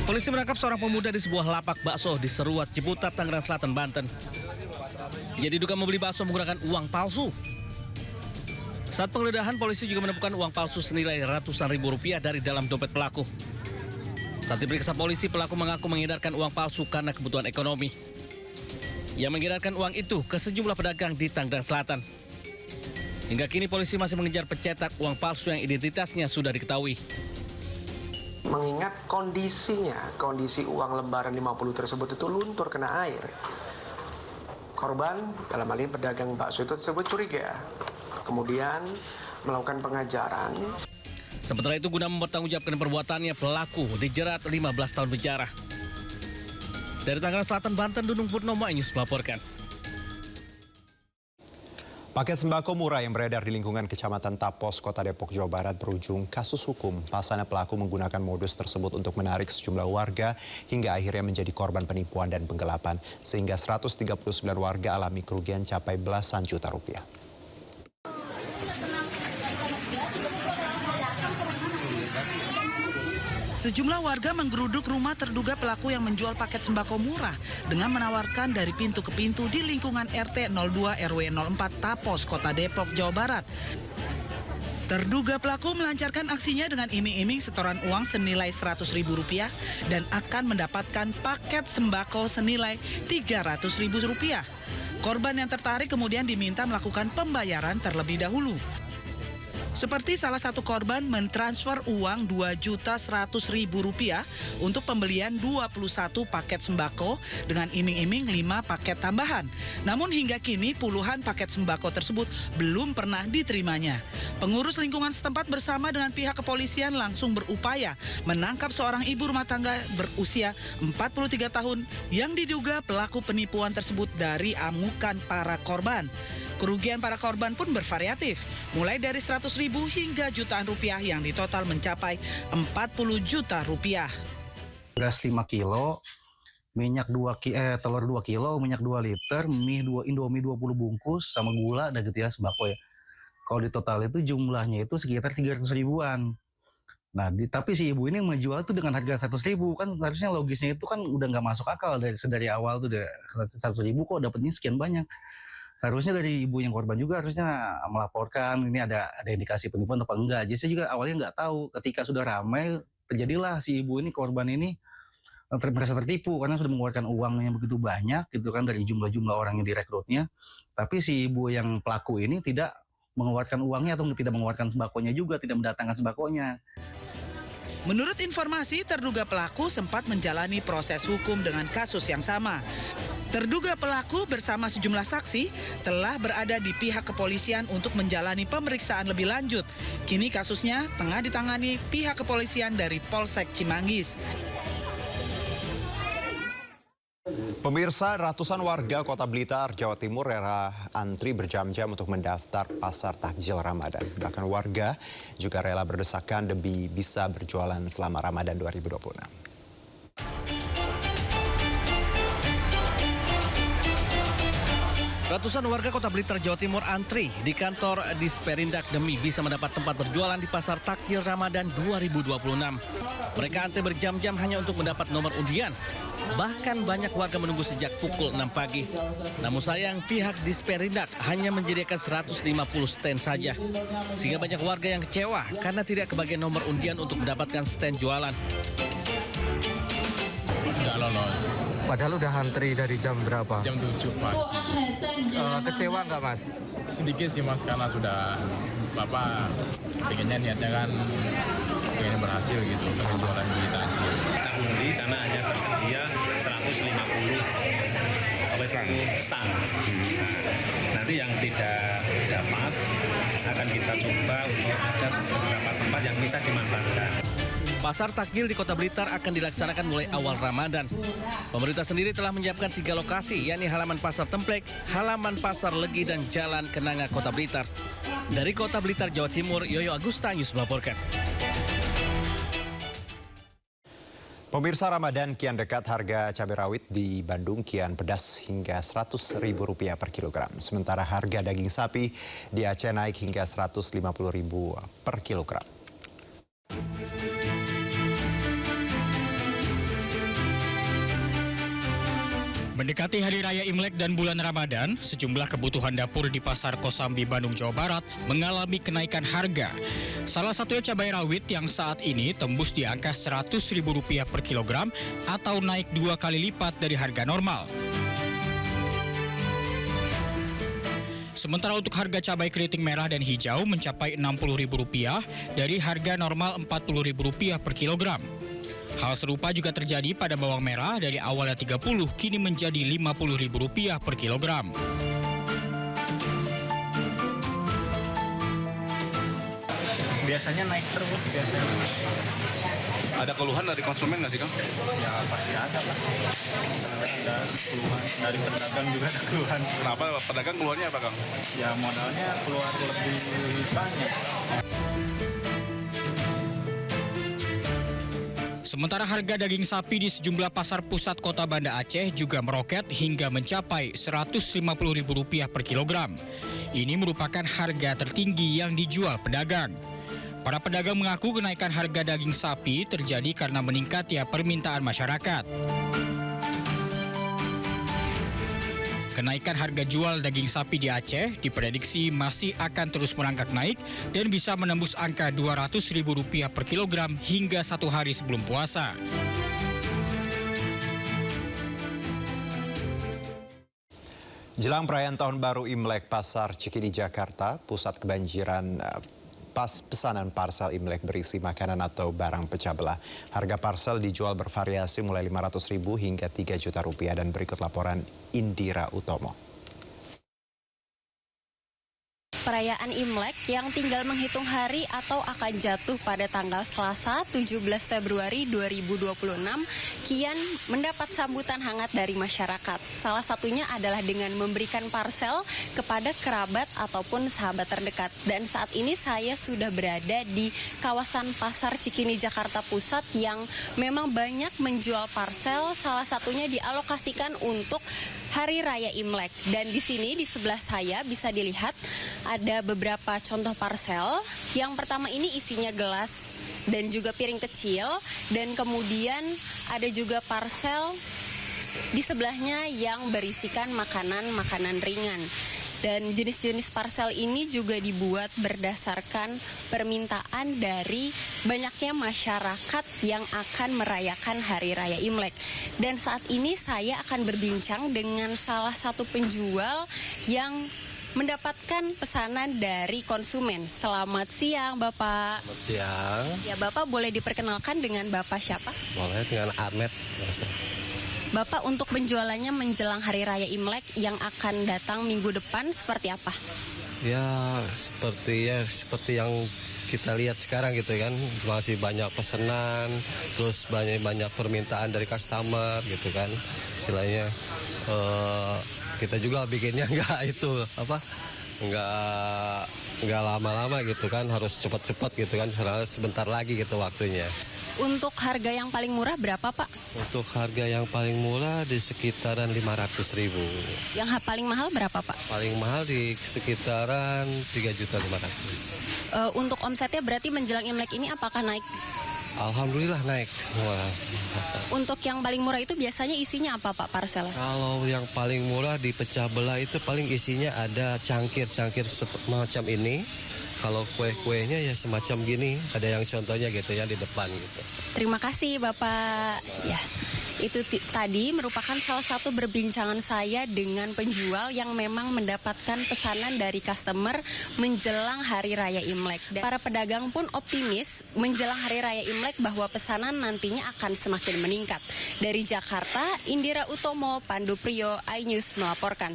Polisi menangkap seorang pemuda di sebuah lapak bakso di Seruat, Ciputat, Tangerang Selatan, Banten. Ia diduga membeli bakso menggunakan uang palsu. Saat penggeledahan, polisi juga menemukan uang palsu senilai ratusan ribu rupiah dari dalam dompet pelaku. Saat diperiksa polisi, pelaku mengaku mengedarkan uang palsu karena kebutuhan ekonomi. Ia mengedarkan uang itu ke sejumlah pedagang di Tangerang Selatan. Hingga kini polisi masih mengejar pencetak uang palsu yang identitasnya sudah diketahui. Mengingat kondisi uang lembaran 50 tersebut itu luntur kena air. Korban, dalam hal ini pedagang bakso itu tersebut curiga. Kemudian melakukan pengajaran. Sementara itu, guna mempertanggungjawabkan perbuatannya, pelaku dijerat 15 tahun penjara. Dari Tangerang Selatan, Banten, Dudung Purnomo, News melaporkan. Paket sembako murah yang beredar di lingkungan Kecamatan Tapos, Kota Depok, Jawa Barat berujung kasus hukum. Pasalnya pelaku menggunakan modus tersebut untuk menarik sejumlah warga hingga akhirnya menjadi korban penipuan dan penggelapan. Sehingga 139 warga alami kerugian capai belasan juta rupiah. Sejumlah warga menggeruduk rumah terduga pelaku yang menjual paket sembako murah dengan menawarkan dari pintu ke pintu di lingkungan RT 02 RW 04 Tapos, Kota Depok, Jawa Barat. Terduga pelaku melancarkan aksinya dengan iming-iming setoran uang senilai Rp100.000 dan akan mendapatkan paket sembako senilai Rp300.000. Korban yang tertarik kemudian diminta melakukan pembayaran terlebih dahulu. Seperti salah satu korban mentransfer uang Rp2.100.000 untuk pembelian 21 paket sembako dengan iming-iming 5 paket tambahan. Namun hingga kini puluhan paket sembako tersebut belum pernah diterimanya. Pengurus lingkungan setempat bersama dengan pihak kepolisian langsung berupaya menangkap seorang ibu rumah tangga berusia 43 tahun yang diduga pelaku penipuan tersebut dari amukan para korban. Kerugian para korban pun bervariatif, mulai dari Rp100.000 hingga jutaan rupiah yang ditotal mencapai Rp40 juta. Beras 5 kilo, minyak telur 2 kilo, minyak 2 liter, Indomie 20 bungkus, sama gula, dan gitu ya, sembako ya. Kalau di total itu jumlahnya itu sekitar 300 ribuan. Nah, tapi si ibu ini menjual itu dengan harga 100.000, kan harusnya logisnya itu kan udah nggak masuk akal dari awal tuh deh, 100.000 kok dapatnya sekian banyak. Seharusnya dari ibu yang korban juga harusnya melaporkan ini ada indikasi penipuan atau enggak. Jadi saya juga awalnya nggak tahu. Ketika sudah ramai, terjadilah si ibu ini, korban ini merasa tertipu karena sudah mengeluarkan uangnya begitu banyak gitu kan dari jumlah-jumlah orang yang direkrutnya. Tapi si ibu yang pelaku ini tidak mengeluarkan uangnya atau tidak mengeluarkan sembakonya juga, tidak mendatangkan sembakonya. Menurut informasi, terduga pelaku sempat menjalani proses hukum dengan kasus yang sama. Terduga pelaku bersama sejumlah saksi telah berada di pihak kepolisian untuk menjalani pemeriksaan lebih lanjut. Kini kasusnya tengah ditangani pihak kepolisian dari Polsek Cimanggis. Pemirsa, ratusan warga Kota Blitar, Jawa Timur rela antri berjam-jam untuk mendaftar pasar takjil Ramadan. Bahkan warga juga rela berdesakan demi bisa berjualan selama Ramadan 2026. Ratusan warga Kota Blitar, Jawa Timur antri di kantor Disperindak demi bisa mendapat tempat berjualan di Pasar Takjil Ramadan 2026. Mereka antri berjam-jam hanya untuk mendapat nomor undian. Bahkan banyak warga menunggu sejak pukul 6 pagi. Namun sayang, pihak Disperindak hanya menyediakan 150 stand saja. Sehingga banyak warga yang kecewa karena tidak kebagian nomor undian untuk mendapatkan stand jualan. Nggak lolos. Padahal udah antri dari jam berapa? Jam 7 pagi. Kecewa nggak, Mas? Sedikit sih, Mas, karena sudah Bapak pengennya niatnya kan pengen berhasil gitu penjualan di takjil. Kita undi karena hanya tersedia 150 stand. Nanti yang tidak dapat akan kita coba untuk ada beberapa tempat yang bisa dimanfaatkan. Pasar takjil di Kota Blitar akan dilaksanakan mulai awal Ramadan. Pemerintah sendiri telah menyiapkan 3 lokasi, yakni halaman Pasar Templek, halaman Pasar Legi, dan Jalan Kenanga Kota Blitar. Dari Kota Blitar, Jawa Timur, Yoyo Agusta, News melaporkan. Pemirsa, Ramadan kian dekat, harga cabai rawit di Bandung kian pedas hingga Rp100.000 per kilogram. Sementara harga daging sapi di Aceh naik hingga Rp150.000 per kilogram. Mendekati Hari Raya Imlek dan bulan Ramadan, sejumlah kebutuhan dapur di Pasar Kosambi, Bandung, Jawa Barat mengalami kenaikan harga. Salah satunya cabai rawit yang saat ini tembus di angka Rp100.000 per kilogram atau naik 2 kali lipat dari harga normal. Sementara untuk harga cabai keriting merah dan hijau mencapai Rp60.000 dari harga normal Rp40.000 per kilogram. Hal serupa juga terjadi pada bawang merah dari awalnya Rp30 kini menjadi Rp50.000 per kilogram. Biasanya naik terus biasanya. Ada keluhan dari konsumen nggak sih, Kang? Ya pasti ada lah. Ada keluhan dari pedagang juga ada keluhan. Kenapa pedagang keluarnya apa, Kang? Ya modalnya keluar lebih banyak. Sementara harga daging sapi di sejumlah pasar pusat kota Banda Aceh juga meroket hingga mencapai Rp150.000 per kilogram. Ini merupakan harga tertinggi yang dijual pedagang. Para pedagang mengaku kenaikan harga daging sapi terjadi karena meningkatnya permintaan masyarakat. Kenaikan harga jual daging sapi di Aceh diprediksi masih akan terus merangkak naik dan bisa menembus angka Rp200.000 per kilogram hingga 1 hari sebelum puasa. Jelang perayaan Tahun Baru Imlek, Pasar Cikini, Jakarta, pusat kebanjiran pesanan parsel Imlek berisi makanan atau barang pecah belah. Harga parsel dijual bervariasi mulai Rp500.000 hingga Rp3 juta dan berikut laporan Indira Utomo. Perayaan Imlek yang tinggal menghitung hari atau akan jatuh pada tanggal Selasa 17 Februari 2026 kian mendapat sambutan hangat dari masyarakat. Salah satunya adalah dengan memberikan parsel kepada kerabat ataupun sahabat terdekat. Dan saat ini saya sudah berada di kawasan Pasar Cikini, Jakarta Pusat yang memang banyak menjual parsel, salah satunya dialokasikan untuk Hari Raya Imlek. Dan di sini di sebelah saya bisa dilihat ada beberapa contoh parsel. Yang pertama ini isinya gelas dan juga piring kecil, dan kemudian ada juga parsel di sebelahnya yang berisikan makanan ringan. Dan jenis-jenis parsel ini juga dibuat berdasarkan permintaan dari banyaknya masyarakat yang akan merayakan Hari Raya Imlek. Dan saat ini saya akan berbincang dengan salah satu penjual yang mendapatkan pesanan dari konsumen. Selamat siang, Bapak. Selamat siang. Ya, Bapak boleh diperkenalkan dengan Bapak siapa? Boleh, dengan Ahmed. Bapak, untuk penjualannya menjelang Hari Raya Imlek yang akan datang minggu depan seperti apa? Ya, seperti yang kita lihat sekarang gitu kan, masih banyak pesanan, terus banyak permintaan dari customer gitu kan. Istilahnya kita juga bikinnya nggak lama-lama gitu kan, harus cepat-cepat gitu kan, sebentar lagi gitu waktunya. Untuk harga yang paling murah berapa, Pak? Untuk harga yang paling murah di sekitaran Rp500.000. Yang paling mahal berapa, Pak? Paling mahal di sekitaran Rp3.500.000. Untuk omsetnya berarti menjelang Imlek ini apakah naik? Alhamdulillah naik. Wah. Untuk yang paling murah itu biasanya isinya apa, Pak, parselnya? Kalau yang paling murah di pecah belah itu paling isinya ada cangkir semacam ini. Kalau kue-kuenya ya semacam gini, ada yang contohnya gitu ya di depan gitu. Terima kasih, Bapak. Ya, itu tadi merupakan salah satu berbincangan saya dengan penjual yang memang mendapatkan pesanan dari customer menjelang Hari Raya Imlek. Dan para pedagang pun optimis menjelang Hari Raya Imlek bahwa pesanan nantinya akan semakin meningkat. Dari Jakarta, Indira Utomo, Pandu Priyo, iNews melaporkan.